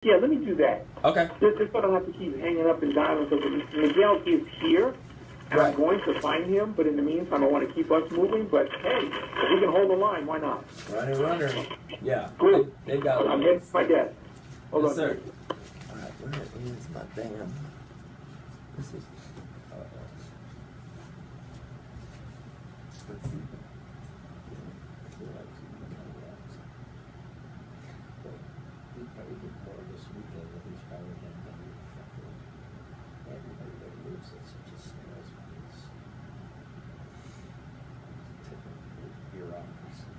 Yeah, let me do that. Okay. Just so I don't have to keep hanging up and dialing, because Miguel is here, and I'm going to find him, but in the meantime, I want to keep us moving. But hey, if we can hold the line, why not? Runner. Yeah. Good. They've got I'm heading to my desk. Hold yes, on. sir. All right, where is my damn? This is. Let's see. He'd probably get more this weekend than he's probably had done with fucking everybody that lives at such a snail's pace. Typical bureaucracy.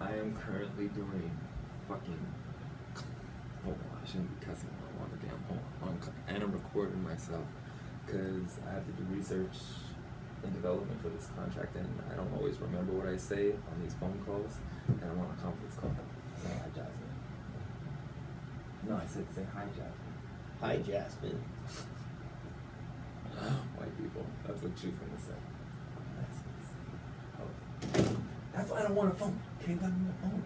I am currently doing fucking. Hold on, I shouldn't be cussing on the damn hold on. And I'm recording myself because I have to do research and development for this contract, and I don't always remember what I say on these phone calls, and I'm on a conference call. Say hi, Jasmine. No, I said say hi, Jasmine. Hi, Jasmine. White people. That's what she's gonna say. That's why I don't want a phone. Can't let me a phone.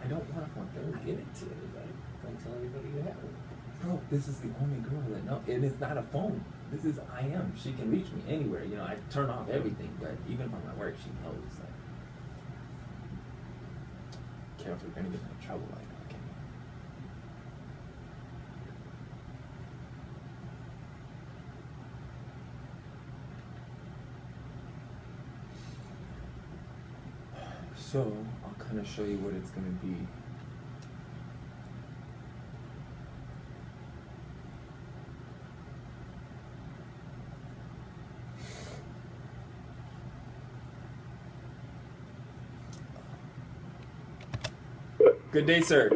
I don't want a phone. Don't give it to anybody. Don't tell anybody you have one. Bro, this is the only girl that knows. And it's not a phone. This is I am. She can reach me anywhere. You know, I turn off everything, but even if I'm at work, she knows. Like, careful, you're gonna get in trouble like that. Okay. So I'll kind of show you what it's gonna be. Good day, sir.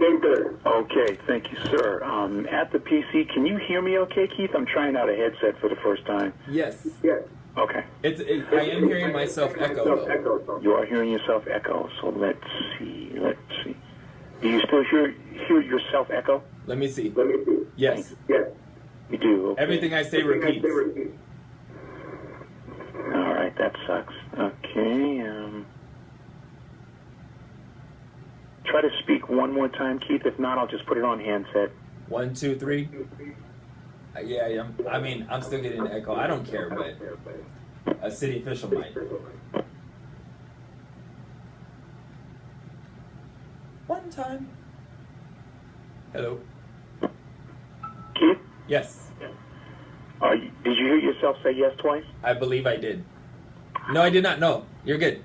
Okay, thank you, sir. At the PC, can you hear me okay, Keith? I'm trying out a headset for the first time. Yes. Yes. Okay. I am hearing myself echo, though. You are hearing yourself echo, so let's see. Do you still hear yourself echo? Let me see. Yes. Yes. You do. Okay. Everything I say repeats. All right, that sucks. Okay. Try to speak one more time, Keith. If not, I'll just put it on handset. 1, 2, 3. Yeah. I'm still getting an echo. I don't care, but a city official might. One time. Hello. Keith? Yes. Did you hear yourself say yes twice? I believe I did. No, I did not. No, you're good.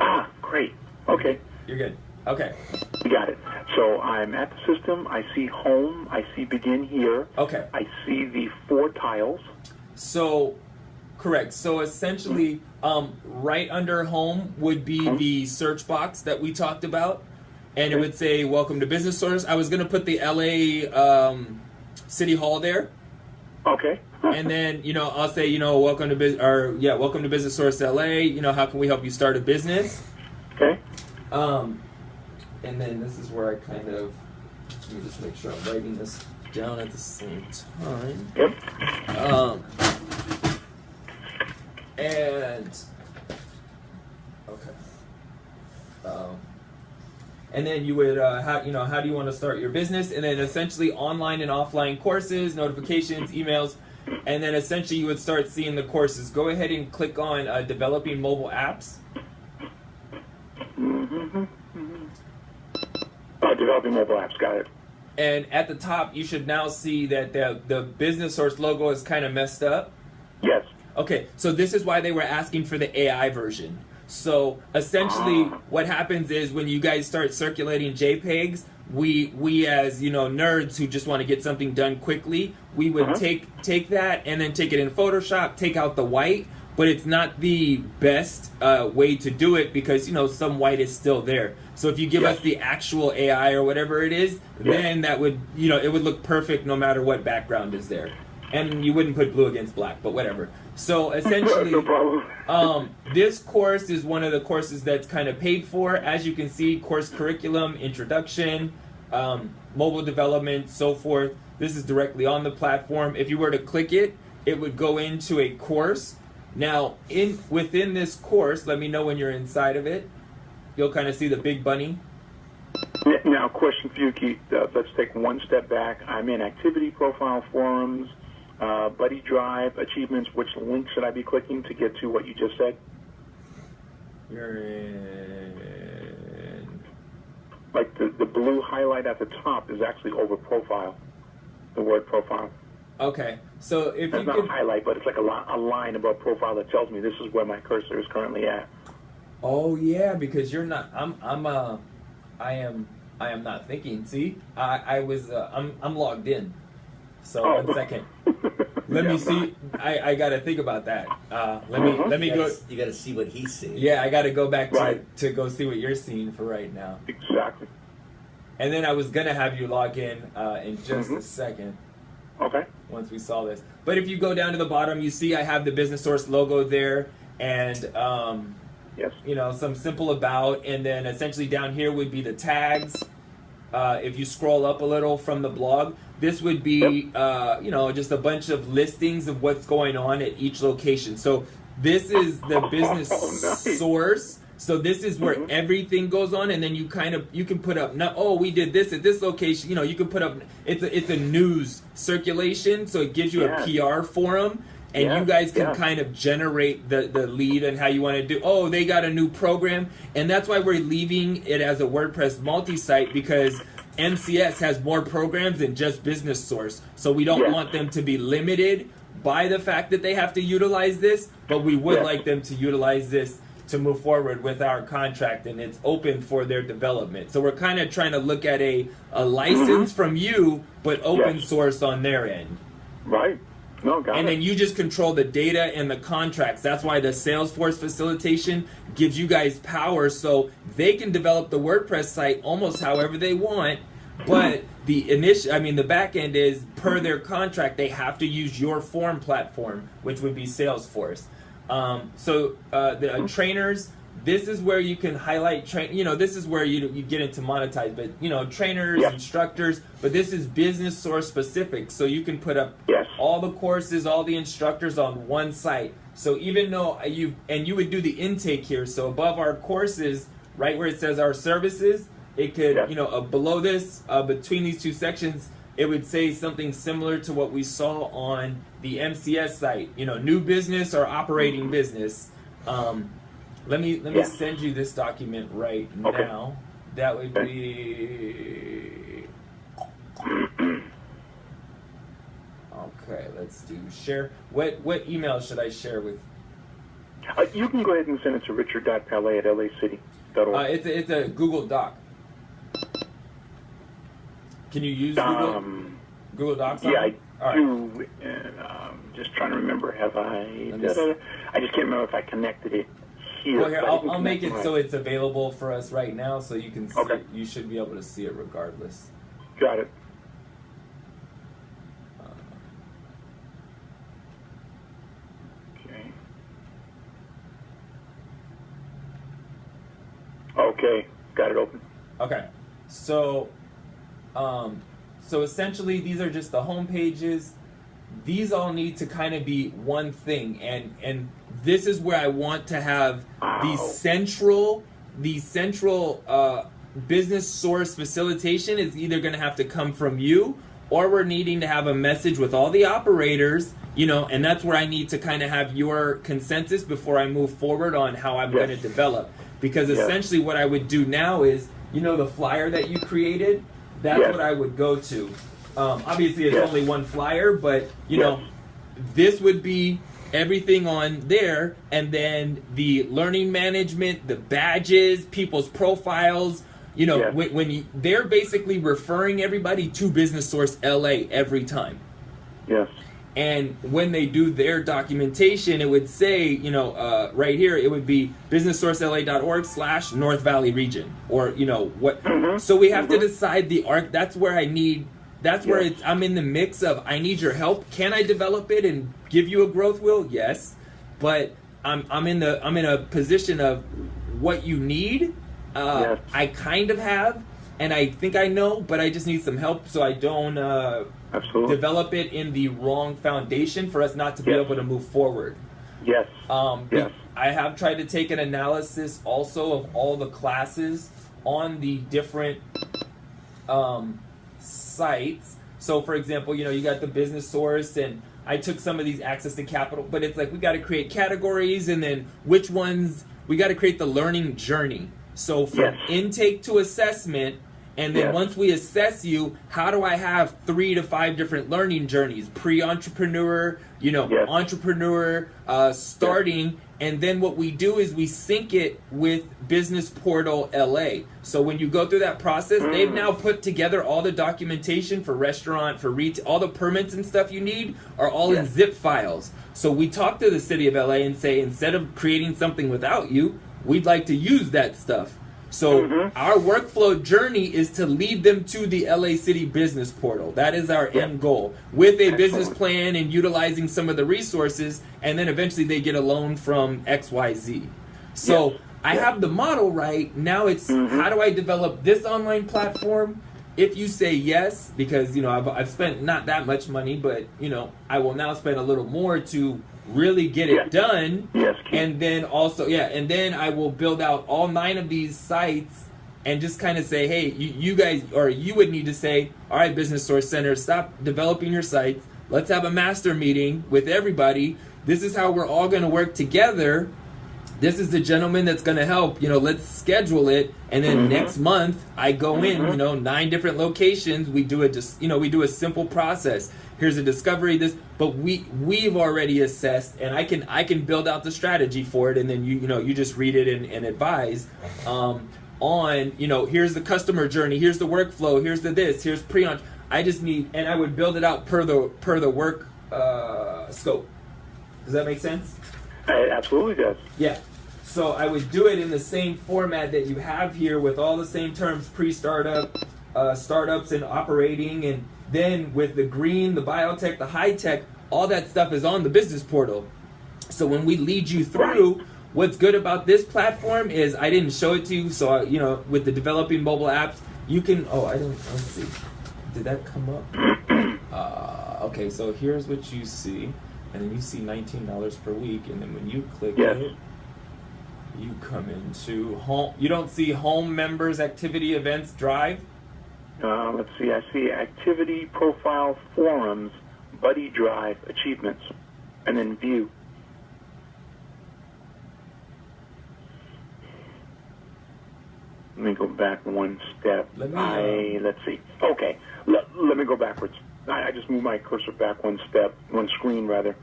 Ah, great. Okay. You're good. Okay. You got it. So I'm at the system. I see home. I see begin here. Okay. I see the 4 tiles. So, correct. So essentially, right under home would be the search box that we talked about. And it would say, welcome to Business Source. I was going to put the LA City Hall there. Okay. And then, I'll say, welcome to Business Source LA. How can we help you start a business? Okay. And then this is where I kind of, let me just make sure I'm writing this down at the same time. Yep. And then you would, how do you want to start your business? And then essentially online and offline courses, notifications, emails, and then essentially you would start seeing the courses. Go ahead and click on developing mobile apps. Developing mobile apps, got it. And at the top, you should now see that the Business Source logo is kind of messed up. Yes. Okay, so this is why they were asking for the AI version. So essentially, what happens is when you guys start circulating JPEGs, we as nerds who just want to get something done quickly, we would take that and then take it in Photoshop, take out the white. But it's not the best way to do it because some white is still there. So if you give us the actual AI or whatever it is, then that would it would look perfect no matter what background is there, and you wouldn't put blue against black, but whatever. So essentially, no problem. This course is one of the courses that's kind of paid for. As you can see, course curriculum, introduction, mobile development, so forth. This is directly on the platform. If you were to click it, it would go into a course. Now, within this course, let me know when you're inside of it. You'll kind of see the big bunny. Now, question for you, Keith. Let's take one step back. I'm in activity profile, forums, Buddy Drive, achievements. Which link should I be clicking to get to what you just said? You're in. Like the blue highlight at the top is actually over profile, the word profile. Okay, so if That's you not could. a highlight, but it's like a line above profile that tells me this is where my cursor is currently at. Oh yeah, because you're not. I am not thinking. See, I'm logged in. So Oh. 1 second. Let me see. I gotta think about that. Let me go. You got to see what he's seeing. Yeah, I gotta go back Right. to go see what you're seeing for right now. Exactly. And then I was gonna have you log in just a second Okay. once we saw this. But if you go down to the bottom, you see I have the Business Source logo there, and Yes. you know, some simple about, and then essentially down here would be the tags. If you scroll up a little from the blog, this would be you know, just a bunch of listings of what's going on at each location. So this is the Business nice. Source. So this is where everything goes on, and then you can put up, we did this at this location. You know, you can put up, it's a news circulation, so it gives you a PR forum. And you guys can kind of generate the lead and how you want to do. Oh, they got a new program. And that's why we're leaving it as a WordPress multi-site, because MCS has more programs than just Business Source. So we don't want them to be limited by the fact that they have to utilize this, but we would like them to utilize this to move forward with our contract, and it's open for their development. So we're kind of trying to look at a license from you, but open source on their end. Right. No, got And it. then you just control the data and the contracts. That's why the Salesforce facilitation gives you guys power, so they can develop the WordPress site almost however they want. But the back end is per their contract, they have to use your form platform, which would be Salesforce. So the trainers, this is where you can highlight this is where you get into monetize, but trainers, instructors, but this is Business Source specific, so you can put up all the courses, all the instructors on one site. So even though you would do the intake here, so above our courses, right where it says our services, it could below this, between these two sections, it would say something similar to what we saw on the MCS site, new business or operating business. Let me send you this document right now. That would be okay. Let's do share. What email should I share with? You can go ahead and send it to richard.palais@lacity.org. It's a Google Doc. Can you use Google Docs? Yeah, I do. And just trying to remember. Have I? I just can't remember if I connected it here. Well, here I'll make it so it's available for us right now, so you can see it. You should be able to see it regardless. Got it. Okay, got it open. Okay, so essentially these are just the home pages. These all need to kind of be one thing, and this is where I want to have the central Business Source facilitation is either going to have to come from you, or we're needing to have a message with all the operators, and that's where I need to kind of have your consensus before I move forward on how I'm going to develop. Because essentially what I would do now is, the flyer that you created, that's what I would go to. Obviously it's only one flyer, but, this would be everything on there, and then the learning management, the badges, people's profiles, when they're basically referring everybody to Business Source LA every time. Yes. And when they do their documentation, it would say, right here, it would be businesssourcela.org/North Valley Region, or what. So we have to decide the arc. That's where I need. That's where I'm in the mix of. I need your help. Can I develop it and give you a growth wheel? Yes, but I'm in a position of what you need. I kind of have, and I think I know, but I just need some help so I don't develop it in the wrong foundation for us not to be able to move forward. Yes. Yes. I have tried to take an analysis also of all the classes on the different sites. So, for example, you got the business source, and I took some of these access to capital, but it's like we got to create categories, and then which ones we got to create the learning journey. So, from intake to assessment. And then once we assess you, how do I have 3 to 5 different learning journeys? Pre-entrepreneur, entrepreneur, starting. And then what we do is we sync it with Business Portal LA. So when you go through that process, they've now put together all the documentation for restaurant, for retail, all the permits and stuff you need are all in zip files. So we talk to the city of LA and say, instead of creating something without you, we'd like to use that stuff. So our workflow journey is to lead them to the LA City Business Portal. That is our end goal, with a business plan and utilizing some of the resources, and then eventually they get a loan from XYZ. So I have the model right. Now it's how do I develop this online platform? If you say yes, because I've spent not that much money, but I will now spend a little more to really get it done. Yes. And then also, and then I will build out all 9 of these sites and just kind of say, hey, you guys, or you would need to say, all right, Business Source Center, stop developing your sites. Let's have a master meeting with everybody. This is how we're all going to work together. This is the gentleman that's going to help. Let's schedule it. And then next month I go in, 9 different locations. We do we do a simple process. Here's a discovery, but we've already assessed, and I can build out the strategy for it, and then you just read it and advise on here's the customer journey, here's the workflow, here's here's pre-launch. I just need, and I would build it out per the work scope. Does that make sense? It absolutely does. Yeah. So I would do it in the same format that you have here, with all the same terms: pre-startup, startups, and operating, and then with the green, the biotech, the high tech, all that stuff is on the business portal. So when we lead you through, what's good about this platform is I didn't show it to you. So with the developing mobile apps, you can. Let's see. Did that come up? Okay. So here's what you see, and then you see $19 per week, and then when you click it, you come into home. You don't see home members, activity, events, drive. Let's see. I see activity, profile, forums, buddy drive, achievements, and then view. Let me go back one step. Let's see. Okay. Let me go backwards. I just moved my cursor back one screen rather.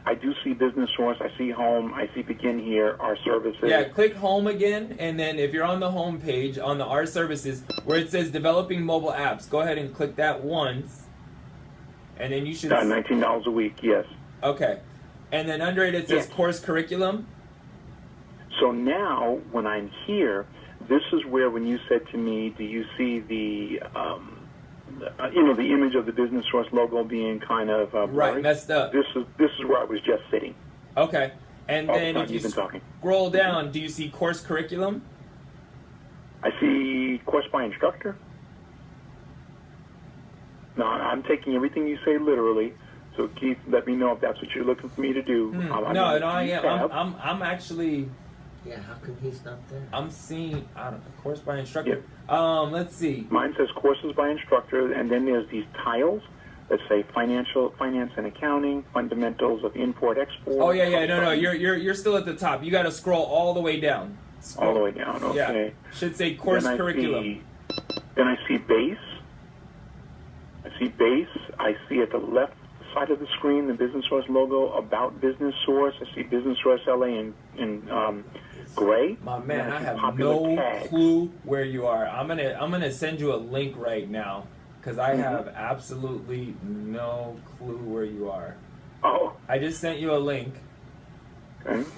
I do see Business Source. I see Home. I see Begin Here, Our Services. Yeah, click Home again, and then if you're on the home page, on the Our Services, where it says Developing Mobile Apps, go ahead and click that once, and then you should... $19 a week, yes. Okay. And then under it, it says Course Curriculum. So now, when I'm here, this is where, when you said to me, do you see the... the image of the Business Source logo being kind of blurry. Messed up. This is where I was just sitting. Okay, and then if you scroll down, do you see Course Curriculum? I see Course by Instructor. No, I'm taking everything you say literally. So Keith, let me know if that's what you're looking for me to do. I'm actually. Yeah, how come he's not there? I'm seeing, Course by Instructor. Let's see. Mine says Courses by Instructor, and then there's these tiles that say Finance and Accounting, Fundamentals of Import-Export. Oh, no, you're still at the top. You got to scroll all the way down. All the way down, okay. Yeah. Should say Course Curriculum. Then I see Base. I see at the left side of the screen the Business Source logo, About Business Source. I see Business Source LA in gray. My man, I have no clue where you are. I'm gonna send you a link right now, because I have absolutely no clue where you are. Oh. I just sent you a link. Okay.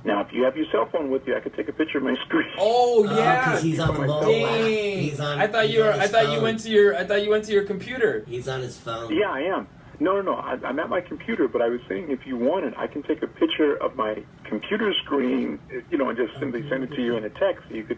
Now, if you have your cell phone with you, I could take a picture of my screen. Oh yeah, because he's on the mobile app. He's on. I thought you went to your computer. He's on his phone. Yeah, I am. No. I'm at my computer, but I was saying if you wanted, I can take a picture of my computer screen, and just simply send it to you in a text. So you could